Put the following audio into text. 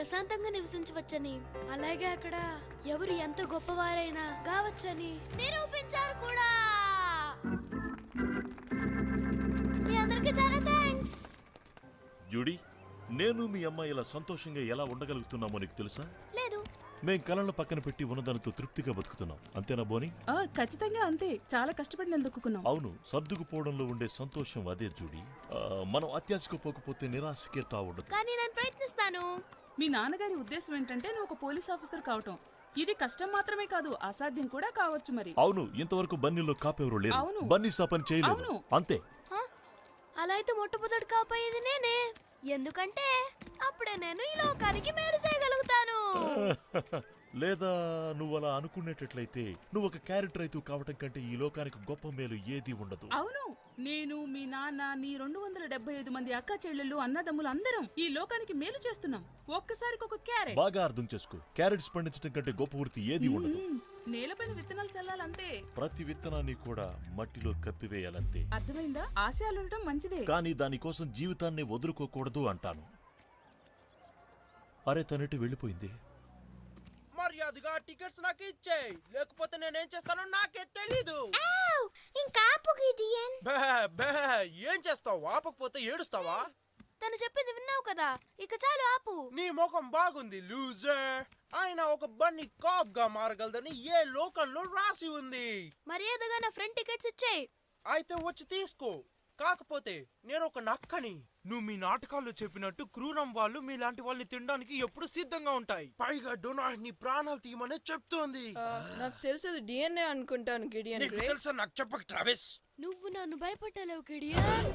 ప్రశాంతంగా నివసించవచ్చని, అలాగే అక్కడ ఎవరు ఎంత గొప్పవారైనా కావచ్చని నిరూపించారు కూడా. మీ అందరికీ చాలా థాంక్స్. జూడీ, నేను మీ అమ్మాయి ఇలా సంతోషంగా ఎలా ఉండగలుగుతున్నామో నీకు తెలుసా? లేదు. మేం కళలను పక్కన పెట్టి ఉన్నదానితో తృప్తిగా బతుకుతున్నాం, అంతేనా బోని? ఖచ్చితంగా అంతే. చాలా కష్టపడి నిలదొక్కున్నాం. అవును, సర్దుకుపోవడంలో ఉండే సంతోషం అదే జూడీ. మనం అత్యాశకు పోకపోతే నిరాశకే తావుండదు. కానీ నేను ప్రయత్నిస్తాను. మీ నాన్నగారి ఉద్దేశం ఏంటంటే నువ్వు ఒక పోలీస్ ఆఫీసర్ కావటం. ఇది కష్టం మాత్రమే కాదు, అసాధ్యం కూడా కావచ్చు. మరి అవును, ఇంతవరకు బన్నీలో కాపెవరు లేరు. అవును. బన్నీ ఆ పని చేయలేదు. అవును. అంతే. అలా అయితే మొట్టమొదటి కాపోయేది నేనే, ఎందుకంటే అప్పుడే నేను ఈ లోకానికి మేలు చేయగలుగుతాను. లేదా నువ్వు అలా అనుకునేటట్లయితే నువ్వు ఒక క్యారెక్టర్ అయితే కావటం కంటే ఈ లోకానికి గొప్ప మేలు ఏది ఉండదు. అవును, నేను, మీ నాన్న, నీ 275 మంది అక్క చెల్లెళ్ళు, అన్నదమ్ములు అందరం ఈ లోకానికి మేలు చేస్తున్నాం. ఒక్కసారికి ఒక క్యారెట్. బాగా అర్థం చేసుకో, క్యారెట్స్ పండించడం కంటే గొప్ప వృత్తి ఏది ఉండదు. నేలపైన విత్తనాలు చల్లాలంతే. ప్రతి విత్తనాన్ని కూడా మట్టిలో కప్పివేయాలంతే. అర్థమైందా? ఆశయాలు ఉండటం మంచిదే, కానీ దానికోసం జీవితాన్ని వదులుకోకూడదు అంటాను. అరే, తనటి వెళ్ళిపోయింది. మర్యాదగా టికెట్స్ నాకు ఇచ్చేయ్, లేకపోతే నేనేం చేస్తానో నాకే తెలీదు. ఇంకా ఆపు గిడియన్. ఏం చేస్తావు? ఆపకపోతే ఏడుస్తావా? తను చెప్పింది విన్నావు కదా, ఇక చాలు ఆపు. నీ ముఖం బాగుంది లూజర్. ఆయన ఒక బన్నీ కాప్ గా మారగలదని ఏ లోకంలో రాసి ఉంది. మర్యాదగా నా ఫ్రెండ్ టికెట్స్ ఇచ్చేయ్. అయితే వచ్చి తీసుకో. కాకపోతే నేను ఒక నక్కని. నువ్వు మీ నాటకాల్లో చెప్పినట్టు క్రూరం వాళ్ళు మీలాంటి వాళ్ళని తినడానికి ఎప్పుడు సిద్ధంగా ఉంటాయి. పైగా డొనాల్డ్ నీ ప్రాణాలు తీయమనే చెప్తోంది. నాకు తెలిసేది డిఎన్ఏ అనుకుంటాను గిడియన్. నీకు తెలుసా? నాకు చెప్పక ట్రావెస్. నువ్వు నన్ను భయపట్టలేవు గిడియన్.